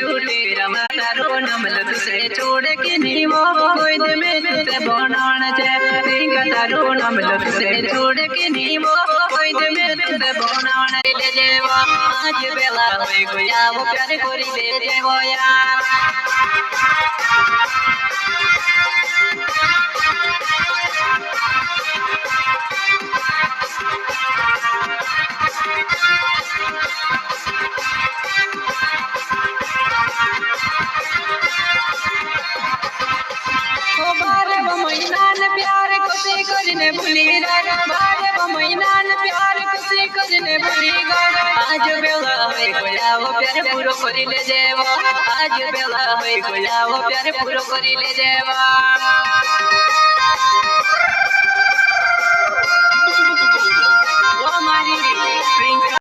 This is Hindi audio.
तारो नमल तुसे छोड़ के नीमो गोद में तुसे बनाना चे पिंग तारो नमल तुसे छोड़ के नीमो गोद में तुसे बनाना ले जेवा आज बेला होई गया वो प्यार कोरी ले जेवो यार प्यार कुछ करने भूली गए बारे महीना प्यार कुछ करने भूली गए आज बेला होई गया वो प्यार पूरो करी ले जेवा आज बेला होई गया वो प्यार पूरो करी ले जेवा।